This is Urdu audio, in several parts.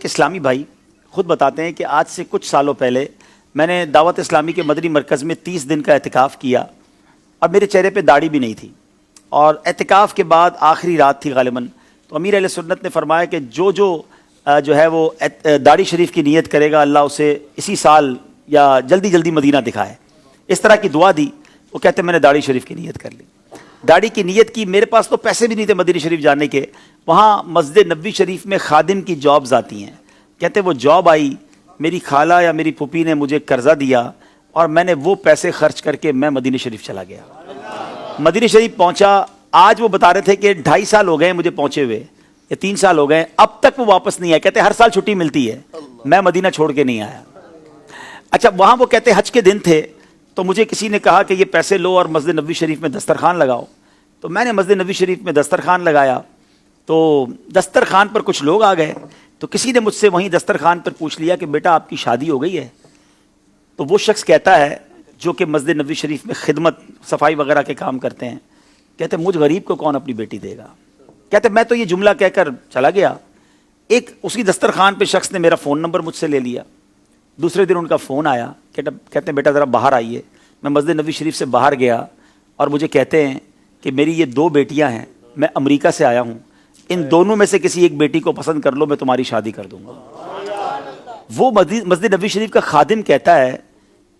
ایک اسلامی بھائی خود بتاتے ہیں کہ آج سے کچھ سالوں پہلے میں نے دعوت اسلامی کے مدنی مرکز میں 30 دن کا اعتکاف کیا اور میرے چہرے پہ داڑھی بھی نہیں تھی، اور اعتکاف کے بعد آخری رات تھی غالباً، تو امیر اہل سنت نے فرمایا کہ جو ہے وہ داڑھی شریف کی نیت کرے گا اللہ اسے اسی سال یا جلدی جلدی مدینہ دکھائے، اس طرح کی دعا دی۔ وہ کہتے ہیں میں نے داڑھی شریف کی نیت کر لی، داڑھی کی نیت کی، میرے پاس تو پیسے بھی نہیں تھے مدینہ شریف جانے کے، وہاں مسجد نبوی شریف میں خادم کی جابز آتی ہیں، کہتے وہ جاب آئی، میری خالہ یا میری پھوپھی نے مجھے قرضہ دیا اور میں نے وہ پیسے خرچ کر کے میں مدینہ شریف چلا گیا۔ مدینہ شریف پہنچا، آج وہ بتا رہے تھے کہ 2.5 سال ہو گئے مجھے پہنچے ہوئے یا 3 سال ہو گئے، اب تک وہ واپس نہیں آئے، کہتے ہر سال چھٹی ملتی ہے، میں مدینہ چھوڑ کے نہیں آیا۔ اچھا وہاں وہ کہتے حج کے دن تھے، تو مجھے کسی نے کہا کہ یہ پیسے لو اور مسجد نبوی شریف میں دسترخوان لگاؤ، تو میں نے مسجد نبوی شریف میں دسترخوان لگایا، تو دسترخوان پر کچھ لوگ آ گئے، تو کسی نے مجھ سے وہیں دسترخوان پر پوچھ لیا کہ بیٹا آپ کی شادی ہو گئی ہے؟ تو وہ شخص کہتا ہے جو کہ مسجد نبوی شریف میں خدمت صفائی وغیرہ کے کام کرتے ہیں، کہتے مجھ غریب کو کون اپنی بیٹی دے گا؟ کہتے میں تو یہ جملہ کہہ کر چلا گیا، ایک اسی دسترخوان پہ شخص نے میرا فون نمبر مجھ سے لے لیا، دوسرے دن ان کا فون آیا، کہتے ہیں بیٹا ذرا باہر آئیے۔ میں مسجد نبوی شریف سے باہر گیا اور مجھے کہتے ہیں کہ میری یہ 2 بیٹیاں ہیں، میں امریکہ سے آیا ہوں، ان دونوں میں سے کسی ایک بیٹی کو پسند کر لو، میں تمہاری شادی کر دوں گا۔ وہ مسجد نبوی شریف کا خادم کہتا ہے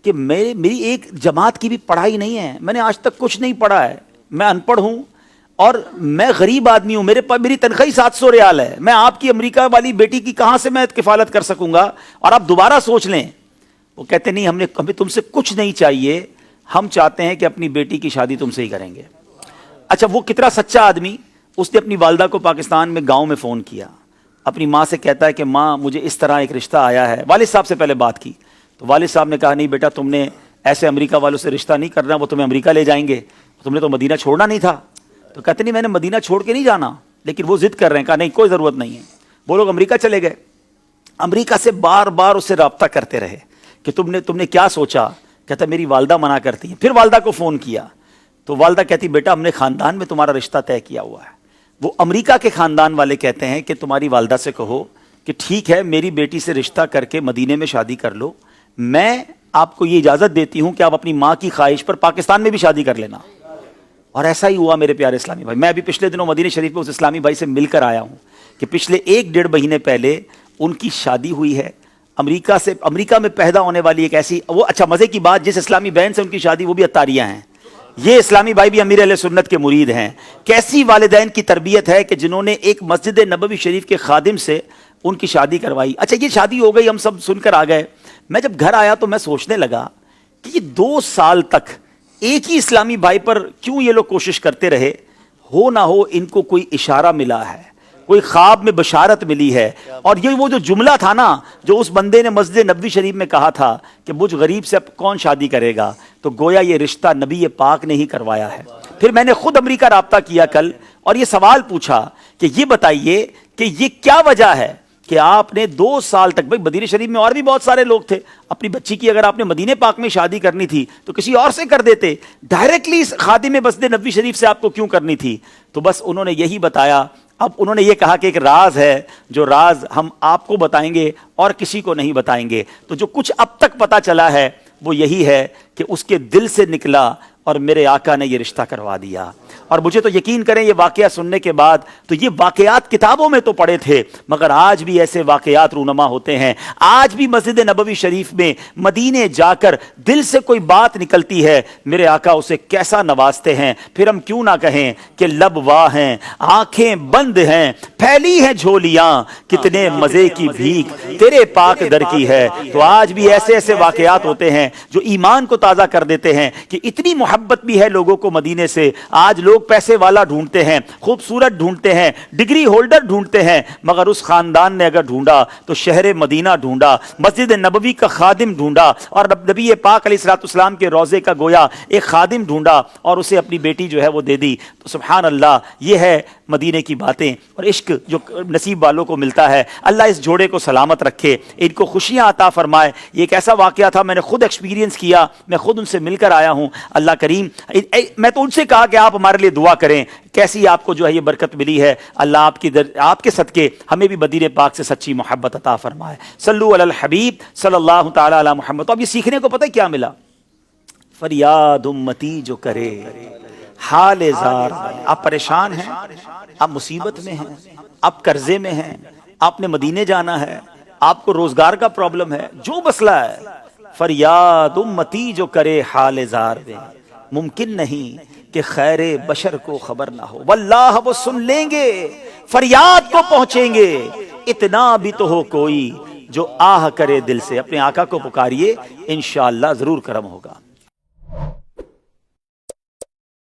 کہ میری ایک جماعت کی بھی پڑھائی نہیں ہے، میں نے آج تک کچھ نہیں پڑھا ہے، میں ان پڑھ ہوں اور میں غریب آدمی ہوں، میری تنخواہ 700 ریال ہے، میں آپ کی امریکہ والی بیٹی کی کہاں سے میں کفالت کر سکوں گا؟ اور آپ دوبارہ سوچ لیں۔ وہ کہتے نہیں ہمیں تم سے کچھ نہیں چاہیے، ہم چاہتے ہیں کہ اپنی بیٹی کی شادی تم سے ہی کریں گے۔ اچھا وہ کتنا سچا آدمی، اس نے اپنی والدہ کو پاکستان میں گاؤں میں فون کیا، اپنی ماں سے کہتا ہے کہ ماں مجھے اس طرح ایک رشتہ آیا ہے، والد صاحب سے پہلے بات کی، تو والد صاحب نے کہا نہیں بیٹا تم نے ایسے امریکہ والوں سے رشتہ نہیں کرنا، وہ تمہیں امریکہ لے جائیں گے، تم نے تو مدینہ چھوڑنا نہیں تھا۔ تو کہتے نہیں میں نے مدینہ چھوڑ کے نہیں جانا، لیکن وہ ضد کر رہے ہیں، کہا نہیں کوئی ضرورت نہیں ہے۔ وہ لوگ امریکہ چلے گئے، امریکہ سے بار بار اس سے رابطہ کرتے رہے کہ تم نے کیا سوچا؟ کہتا میری والدہ منع کرتی ہیں، پھر والدہ کو فون کیا تو والدہ کہتی بیٹا ہم نے خاندان میں تمہارا رشتہ طے کیا ہوا ہے۔ وہ امریکہ کے خاندان والے کہتے ہیں کہ تمہاری والدہ سے کہو کہ ٹھیک ہے میری بیٹی سے رشتہ کر کے مدینے میں شادی کر لو، میں آپ کو یہ اجازت دیتی ہوں کہ آپ اپنی ماں کی خواہش پر پاکستان میں بھی شادی کر لینا۔ اور ایسا ہی ہوا میرے پیارے اسلامی بھائی، میں ابھی پچھلے دنوں مدینہ شریف میں اس اسلامی بھائی سے مل کر آیا ہوں کہ پچھلے 1-1.5 مہینے پہلے ان کی شادی ہوئی ہے امریکہ میں پیدا ہونے والی ایک ایسی، وہ اچھا مزے کی بات، جس اسلامی بہن سے ان کی شادی وہ بھی عطاریہ ہیں، یہ اسلامی بھائی بھی امیر اہل سنت کے مرید ہیں۔ کیسی والدین کی تربیت ہے کہ جنہوں نے ایک مسجد نبوی شریف کے خادم سے ان کی شادی کروائی۔ اچھا یہ شادی ہو گئی، ہم سب سن کر آ گئے، میں جب گھر آیا تو میں سوچنے لگا کہ یہ 2 سال تک ایک ہی اسلامی بھائی پر کیوں یہ لوگ کوشش کرتے رہے؟ ہو نہ ہو ان کو کوئی اشارہ ملا ہے، کوئی خواب میں بشارت ملی ہے، اور یہ وہ جو جملہ تھا نا جو اس بندے نے مسجد نبوی شریف میں کہا تھا کہ مجھ غریب سے اب کون شادی کرے گا، تو گویا یہ رشتہ نبی پاک نے ہی کروایا ہے۔ پھر میں نے خود امریکہ رابطہ کیا کل اور یہ سوال پوچھا کہ یہ بتائیے کہ یہ کیا وجہ ہے کہ آپ نے 2 سال تک، بھائی مدینہ شریف میں اور بھی بہت سارے لوگ تھے، اپنی بچی کی اگر آپ نے مدینہ پاک میں شادی کرنی تھی تو کسی اور سے کر دیتے، ڈائریکٹلی خادم مسجد نبوی شریف سے آپ کو کیوں کرنی تھی؟ تو بس انہوں نے یہی بتایا، اب انہوں نے یہ کہا کہ ایک راز ہے، جو راز ہم آپ کو بتائیں گے اور کسی کو نہیں بتائیں گے۔ تو جو کچھ اب تک پتہ چلا ہے وہ یہی ہے کہ اس کے دل سے نکلا اور میرے آقا نے یہ رشتہ کروا دیا۔ اور مجھے تو یقین کریں یہ واقعہ سننے کے بعد، تو یہ واقعات کتابوں میں تو پڑھے تھے مگر آج بھی ایسے واقعات رونما ہوتے ہیں، آج بھی مسجد نبوی شریف میں مدینے جا کر دل سے کوئی بات نکلتی ہے، میرے آقا اسے کیسا نوازتے ہیں۔ پھر ہم کیوں نہ کہیں کہ لب واہ ہیں، آنکھیں بند ہیں، پھیلی ہیں جھولیاں، کتنے مزے کی بھیک تیرے پاک در کی ہے۔ تو آج بھی ایسے ایسے واقعات ہوتے ہیں جو ایمان کو تازہ کر دیتے ہیں کہ اتنی محبت بھی ہے لوگوں کو مدینے سے۔ آج لوگ پیسے والا ڈھونڈتے ہیں، خوبصورت ڈھونڈتے ہیں، ڈگری ہولڈر ڈھونڈتے ہیں، مگر اس خاندان نے اگر ڈھونڈا تو شہر مدینہ ڈھونڈا، مسجد نبوی کا خادم ڈھونڈا، اور نبی پاک علیہ الصلوۃ والسلام کے روضے کا گویا ایک خادم ڈھونڈا اور اسے اپنی بیٹی جو ہے وہ دے دی۔ تو سبحان اللہ، یہ ہے مدینے کی باتیں اور عشق جو نصیب والوں کو ملتا ہے۔ اللہ اس جوڑے کو سلامت رکھے، ان کو خوشیاں عطا فرمائے۔ یہ ایک ایسا واقعہ تھا، میں نے خود ایکسپیرینس کیا، میں خود ان سے مل کر آیا ہوں۔ اللہ کریم کریم میں تو ان سے کہا کہ آپ ہمارے لیے دعا کریں، کیسی آپ کو جو ہے یہ برکت ملی ہے، اللہ آپ کے صدقے ہمیں بھی مدینے پاک سے سچی محبت عطا فرمائے۔ صلو علی الحبیب صلی اللہ تعالی علی محمد۔ تو اب یہ سیکھنے کو پتہ ہے کیا ملا؟ فریاد امتی جو کرے حال زار، آپ پریشان ہیں، آپ مصیبت میں ہیں، آپ قرضے میں ہیں، آپ نے مدینے جانا ہے، آپ کو روزگار کا پرابلم ہے، جو مسئلہ ہے، فریاد امتی جو کرے حال زار میں، ممکن نہیں کہ خیر بشر کو خبر نہ ہو، واللہ وہ سن لیں گے، فریاد کو پہنچیں گے، اتنا بھی تو ہو کوئی جو آہ کرے دل سے۔ اپنے آقا کو پکاریے، انشاءاللہ ضرور کرم ہوگا۔